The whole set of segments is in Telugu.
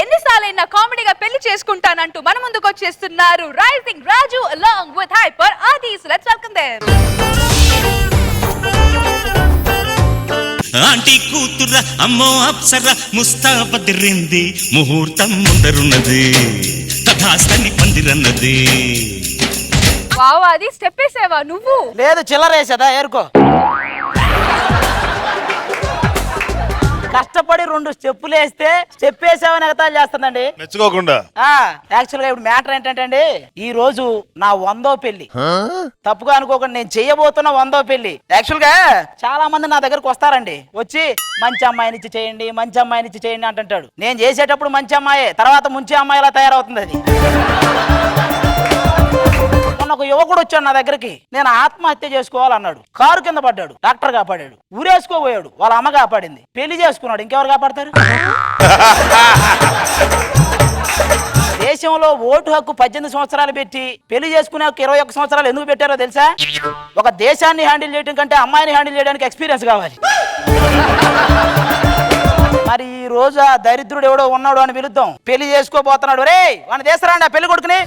ఎన్నిసార్లైనా కామెడీగా పెళ్లి చేసుకుంటానంటూ మన ముందుకు వచ్చేస్తున్నారు rising Raju along with hyper Adi. So let's welcome them. Aunty కూతుర అమ్మో అప్సర ముస్తాబదిరింది ముహూర్తం ముందరున్నది తథాస్తని పందిరన్నది. వావ్ అది స్టెప్ వేసావా నువ్వు? లేదు చిల్లరేసేదా ఏరుకో. కష్టపడి 2 స్టెప్పులు వేస్తే స్టెప్ వేసామని ఎగతాలు చేస్తుందండి మెచ్చుకోకుండా. యాక్చువల్ గా ఇప్పుడు మ్యాటర్ ఏంటంటే ఈ రోజు నా 100వ పెళ్లి. తప్పుగా అనుకోకుండా నేను చెయ్యబోతున్న 100వ పెళ్లి. యాక్చువల్ గా చాలా మంది నా దగ్గరకు వస్తారండి, వచ్చి మంచి అమ్మాయినిచ్చి చేయండి మంచి అమ్మాయినిచ్చి చేయండి అంటుంటాడు. నేను చేసేటప్పుడు మంచి అమ్మాయే, తర్వాత ముంచి అమ్మాయిలా తయారవుతుంది అది. ఒక యువకుడు వచ్చాడు నా దగ్గరికి, నేను ఆత్మహత్య చేసుకోవాలన్నాడు. కారు కింద పడ్డాడు, డాక్టర్ కాపాడాడు. ఊరేసుకోబోయాడు, వాళ్ళ అమ్మ కాపాడింది. పెళ్లి చేసుకున్నాడు, ఇంకెవరు కాపాడతారు? దేశంలో ఓటు హక్కు 18 సంవత్సరాలు పెట్టి పెళ్లి చేసుకునే 21 సంవత్సరాలు ఎందుకు పెట్టారో తెలుసా? ఒక దేశాన్ని హ్యాండిల్ చేయడం కంటే అమ్మాయిని హ్యాండిల్ చేయడానికి ఎక్స్పీరియన్స్ కావాలి. మరి ఈ రోజు ఆ దరిద్రుడు ఎవడో ఉన్నాడు అని పిలుద్దాం. పెళ్లి చేసుకోబోతున్నాడు, రే వాడిని దేశరాండి ఆ పెళ్లి కొడుకుని.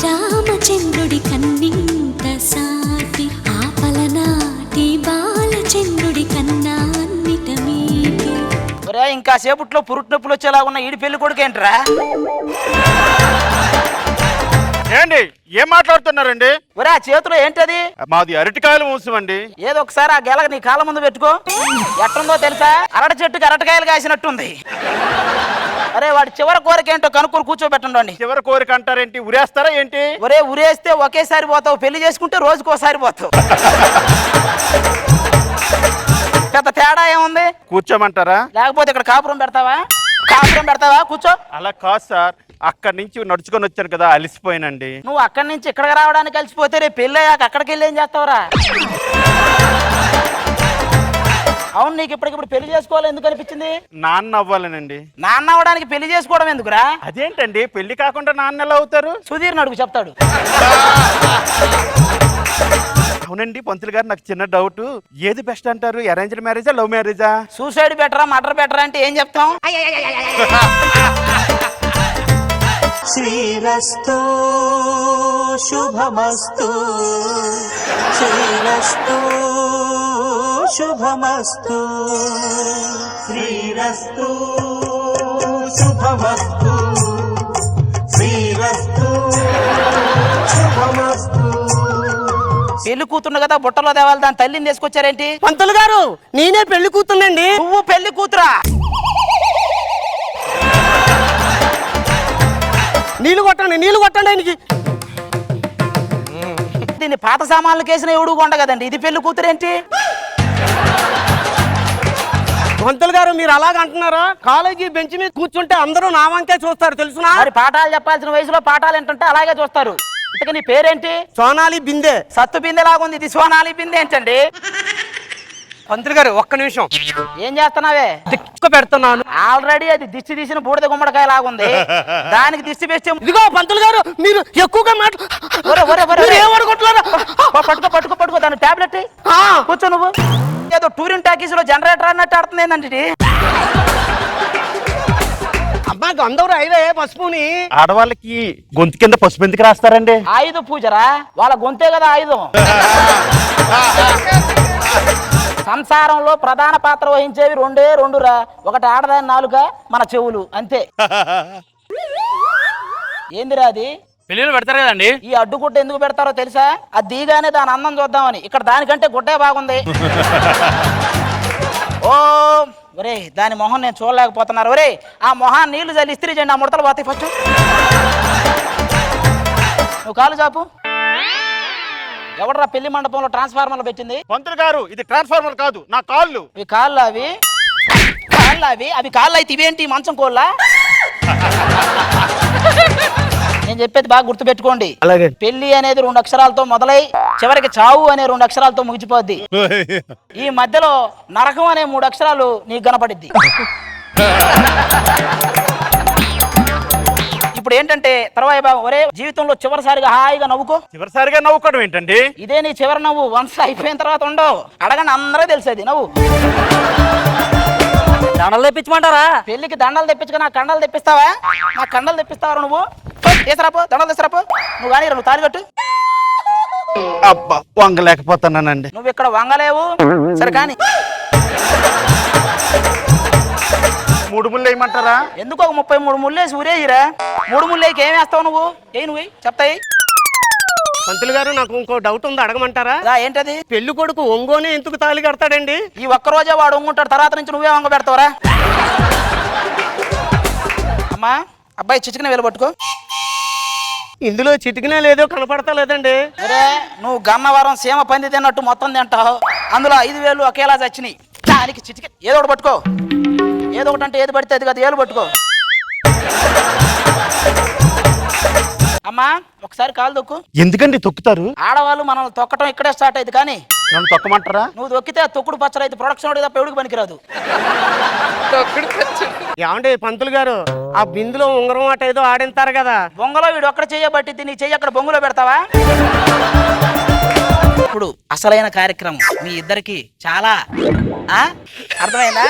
రామచంద్రుడి కన్నింత సాటి ఆపలనాటి బాలచంద్రుడి కన్నా అన్నిట మీటి. ఒరే ఇంకా సేపట్లో పురుటి నొప్పులు వచ్చేలా ఉన్న ఈడి పెళ్లి కొడుకు ఏంట్రా? ఏండి ఏం మాట్లాడుతున్నారండి? ఒరే ఆ చేతిలో ఏంటది? మాది అరటికాయలు మూసమండి. ఏదో ఒకసారి ఆ గెలగ నీ కాళ్ళ ముందు పెట్టుకో. ఎట్టుందో తెలుసా? అరటి చెట్టుకి అరటికాయలు కాసినట్టుంది. అరే వాడి చివరి కోరిక ఏంటో కనుక్కొని కూర్చోబెట్టండి. చివరి కోరిక అంటారేంటి? ఉరేస్తారా ఏంటి? ఒరే ఉరేస్తే ఒకేసారి పోతావు, పెళ్లి చేసుకుంటే రోజుకోసారి పోతావు. పెద్ద తేడా ఏముంది? కూర్చోమంటారా? లేకపోతే ఇక్కడ కాపురం పెడతావా? కాపురం పెడతావా? కూర్చో. అలా కాదు సార్, అక్కడి నుంచి నడుచుకొని వచ్చాను కదా, అలిసిపోయినండి. నువ్వు అక్కడి నుంచి ఇక్కడికి రావడానికి కలిసిపోతే రేపు పెళ్ళి అయ్యాక అక్కడికి వెళ్ళి ఏం చేస్తావురా? అవును, నీకు ఇప్పటికిప్పుడు పెళ్లి చేసుకోవాలి ఎందుకు అనిపించింది? నాన్న అవ్వాలనండి. నాన్న అవ్వడానికి పెళ్లి చేసుకోవడం ఎందుకురా? అదేంటండి, పెళ్లి కాకుండా నాన్న ఎలా అవుతారు? సుధీర్ అడుగు చెప్తాడు. అవునండి పంతులు గారు, నాకు చిన్న డౌట్. ఏది బెస్ట్ అంటారు, అరేంజ్డ్ మ్యారేజా లవ్ మ్యారేజా? సూసైడ్ బెటరా మర్డర్ బెటరా అంటే ఏం చెప్తాం? శ్రీరస్తు శుభమస్తు శ్రీరస్తు శుభమస్తు శ్రీరస్తు శుభమస్తు శ్రీరస్తు శుభమస్తు. పెళ్లి కూతురు కదా బుట్టలో దేవాలి, దాని తల్లిని తీసుకొచ్చారేంటి? పంతులు గారు నేనే పెళ్లి కూతుర్నండి. నువ్వు పెళ్లి కూతురా? నీళ్లు కొట్టండి ఆయనకి. దీన్ని పాత సామాన్లు కేసిన ఎవడు కొండ కదండి, ఇది పెళ్లి కూతురేంటి? పంతులు గారు మీరు అలాగ అంటున్నారా? కాలేజీ బెంచ్ మీద కూర్చుంటే అందరూ నా వంకే చూస్తారు తెలుసునా? మరి పాఠాలు చెప్పాల్సిన వయసులో పాఠాలు ఏంటంటే అలాగే చూస్తారు. ఇంతకీ నీ పేరేంటి? సోనాలి బిందె. సత్తు బిందె లాగుంది, ఇది సోనాలి బిందె ఏంటండి? పంతులు గారు ఒక్క నిమిషం. ఏం చేస్తున్నావే? దిక్కు పెడుతున్నాను. ఆల్రెడీ అది దిష్టి తీసిన బూడిద గుమ్మడికాయ లాగుంది, దానికి దిష్టి వేస్తే. ఇదిగో పంతులు గారు మీరు ఎక్కువగా పట్టుకో దాని టాబ్లెట్ కూర్చో. నువ్వు ఏదో టూరిన్ టాకీస్ లో జనరేటర్ అన్నట్టు ఆడుతుంది ఏంటంటే? అమ్మా గంధవరు అయిదే పసుపుని. ఆడవాళ్ళకి గొంతు కింద పసుపు ఎందుకు రాస్తారండి? ఆయుధ పూజరా, వాళ్ళ గొంతే కదా ఆయుధం. సంసారంలో ప్రధాన పాత్ర వహించేవి రెండే రెండురా, ఒకటి ఆడదాని నాలుక, మన చెవులు, అంతే. ఏందిరా అది? పెళ్లిలో పెడతారు కదండి. ఈ అడ్డుగుడ్డ ఎందుకు పెడతారో తెలుసా? అది దిగానే దాని అందం చూద్దామని. ఇక్కడ దానికంటే గుడ్డే బాగుంది. ఓ ఒరే దాని మొహం నేను చూడలేకపోతున్నారు. ఒరే ఆ మొహాన్ని నీళ్లు చల్లి ఇస్త్రీ చేయండి, ఆ ముడతలు పోతాయి. ఫస్ట్ నువ్వు కాలు చాపు. ఎవడరా పెళ్లి మండపంలో ట్రాన్స్ఫార్మర్లు పెట్టింది? పంతులు గారు ఇది ట్రాన్స్ఫార్మర్ కాదు, నా కాళ్ళు. అవి కాళ్ళు, అవి కాళ్ళు అయితే ఇవేంటి మంచం కోళ్ళ? నేను చెప్పేది బాగా గుర్తుపెట్టుకోండి. అలాగే. పెళ్లి అనేది 2 అక్షరాలతో మొదలై చివరికి చావు అనే 2 అక్షరాలతో ముగిసిపోద్ది. ఈ మధ్యలో నరకం అనే 3 అక్షరాలు నీకు కనపడిద్ది. ఇప్పుడు ఏంటంటే తర్వాయి బాబు, ఒరే జీవితంలో చివరిసారిగా హాయిగా నవ్వుకో. చివరిసారిగా నవ్వుకోవడం ఏంటండి? ఇదే నీ చివరి నవ్వు. వన్స్ అయిపోయిన తర్వాత ఉండవు. అడగండి, అందరూ తెలిసేది నవ్వు. దండలు తెప్పించమంటారా? పెళ్లికి దండలు తెప్పించుకో, నా కండలు తెప్పిస్తావా? నా కండలు తెప్పిస్తావా నువ్వు? తీసురాపో, దండలు తీసురాపో. నువ్వు కానీ నువ్వు తాళి కట్టు. అబ్బా వంగలేకపోతున్నానండి. నువ్వు ఇక్కడ వంగలేవు. సరే కానీ 3 ముళ్ళు వేయమంటారా? ఎందుకు ఒక 33 ముళ్ళేసి ఊరేసిరా? 3 ముళ్ళేకి ఏం వేస్తావు నువ్వు? నువ్వు చెప్తాయి. పంతులు గారు నాకు ఇంకో డౌట్ ఉంది, అడగమంటారా? ఏంటది? పెళ్లి కొడుకు ఒంగోనే ఎందుకు తాళి కడతాడండి? ఈ ఒక్కరోజే వాడు వంగుంటాడు, తర్వాత నుంచి నువ్వే వంగ పెడతావరా? అమ్మా అబ్బాయి చిచికిన వేలు పట్టుకో. ఇందులో చిటికినా లేదో కనపడతా లేదండి. అరే నువ్వు గన్నవరం సీమ పంది తిన్నట్టు మొత్తం తింటావు. అందులో 5,000 ఒకేలా చచ్చినాయి. దానికి చిటికి ఏదో ఒకటి పట్టుకో. ఏదో ఒకటి అంటే ఏది పడితే అది కదా, ఏలు పట్టుకో. అమ్మా ఒకసారి కాలు తొక్కు. ఎందుకండి తొక్కుతారు? ఆడవాళ్ళు మనల్ని తొక్కటం ఇక్కడే స్టార్ట్ అయింది, కానీ నన్ను తొక్కమంటారా? నువ్వు తొక్కితే తొక్కుడు పచ్చడి అయితే ప్రొడక్షన్ తప్ప ఎవడికి పనికిరాదు. ఏమండి పంతులు గారు, ఆ బిందులో ఉంగరం ఆట ఏదో ఆడింతారు కదా, బొంగలో వీడు ఒక్కడ చేయబట్టి నీ చెయ్యి అక్కడ బొంగులో పెడతావా? ఇప్పుడు అసలైన కార్యక్రమం మీ ఇద్దరికి చాలా అర్థమైందా?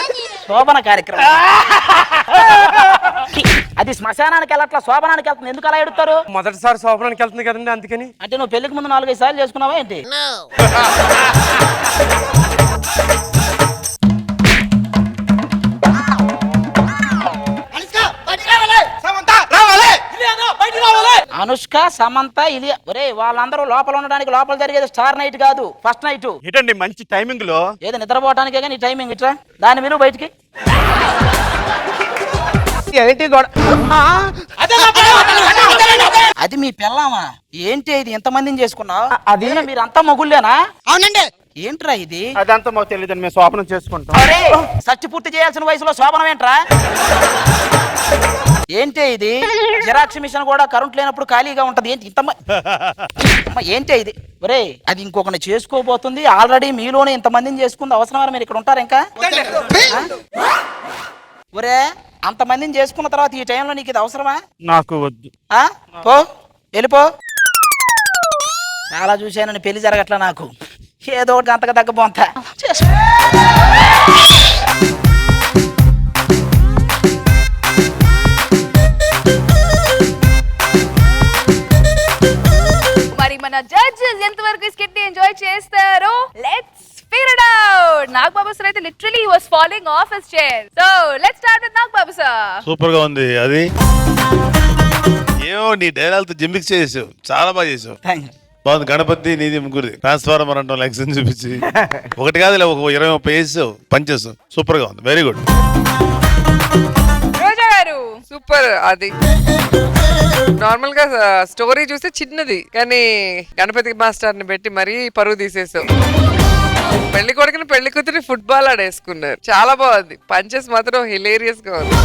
శోభన కార్యక్రమం. అది శ్మశానానికి వెళ్ళట్లా, శోభనానికి వెళ్తుంది. ఎందుకు అలా ఎడుతారు? మొదటిసారి శోభనానికి వెళ్తుంది కదండి, అందుకని. అంటే నువ్వు పెళ్లికి ముందు 4-5 సార్లు చేసుకున్నావా ఏంటి? అనుష్క, సమంత, ఇలియా. ఒరే వాళ్ళందరూ లోపల ఉండడానికి, లోపల జరిగేది స్టార్ నైట్ కాదు, ఫస్ట్ నైట్. ఏంటండి మంచి టైమింగ్ లో? ఏదో నిద్రపోవటానికే కానీ టైమింగ్ ఇట్లా. దాని విలువ బయటికి. ఏంటి అది మీ పిల్లమా? ఏంటి ఇది ఎంతమందిని చేసుకున్నావు? అది మీరంతా మొగుళ్ళేనా? అవునండి. ఏంట్రా ఇది? అదంతా మాకు తెలియదండి, మేము శోభనం చేసుకుంటాం. అరే సచ్చి పూర్తి చేయాల్సిన వయసులో శోభనం ఏంట్రా? ఏంటి ఇది? జిరాక్స్ మిషన్ కూడా కరెంట్ లేనప్పుడు ఖాళీగా ఉంటది. ఏంటి ఏంటి ఇది? ఒరే అది ఇంకొకరిని చేసుకోబోతుంది. ఆల్రెడీ మీలోనే ఇంతమందిని చేసుకుంది. అవసరమా మీరు ఇక్కడ ఉంటారు ఇంకా? ఒరే అంతమందిని చేసుకున్న తర్వాత ఈ టైంలో నీకు ఇది అవసరమా? నాకు వద్దు. పో వెళ్ళిపో. చాలా చూశాను, పెళ్లి జరగట్లా నాకు. ఏదో ఒకటి అంతగా తగ్గబోంతా. మరి మన జడ్జెస్ ఎంతవరకు ఈ స్కిట్ ని ఎంజాయ్ చేస్తారో let's figure it out. Nagababu sir అయితే literally he was falling off his chair. So let's start with Nagababu sir. Super గా ఉంది. అది ఏమో నీ డైలాగ్ జిమ్మిక్స్ చేసావు, చాలా బాగా చేసావు. బాగుంది. గణపతి నీది ముగ్గురిది ట్రాన్స్ఫార్మర్ అంటాం లెక్సన్ చూపించి ఒకటి కాదు ఒక 20-30 వేసావు, పనిచేసావు. సూపర్ గా ఉంది, వెరీ గుడ్. రోజా గారు సూపర్. అది నార్మల్ గా స్టోరీ చూస్తే చిన్నది, కానీ గణపతి మాస్టర్ ని పెట్టి మరీ పరువు తీసేసావు. పెళ్లి కొడుకుని పెళ్లి కూతురి ఫుట్బాల్ ఆడేసుకున్నారు. చాలా బాగుంది. పంచెస్ మాత్రం హిలేరియస్ గా ఉంది.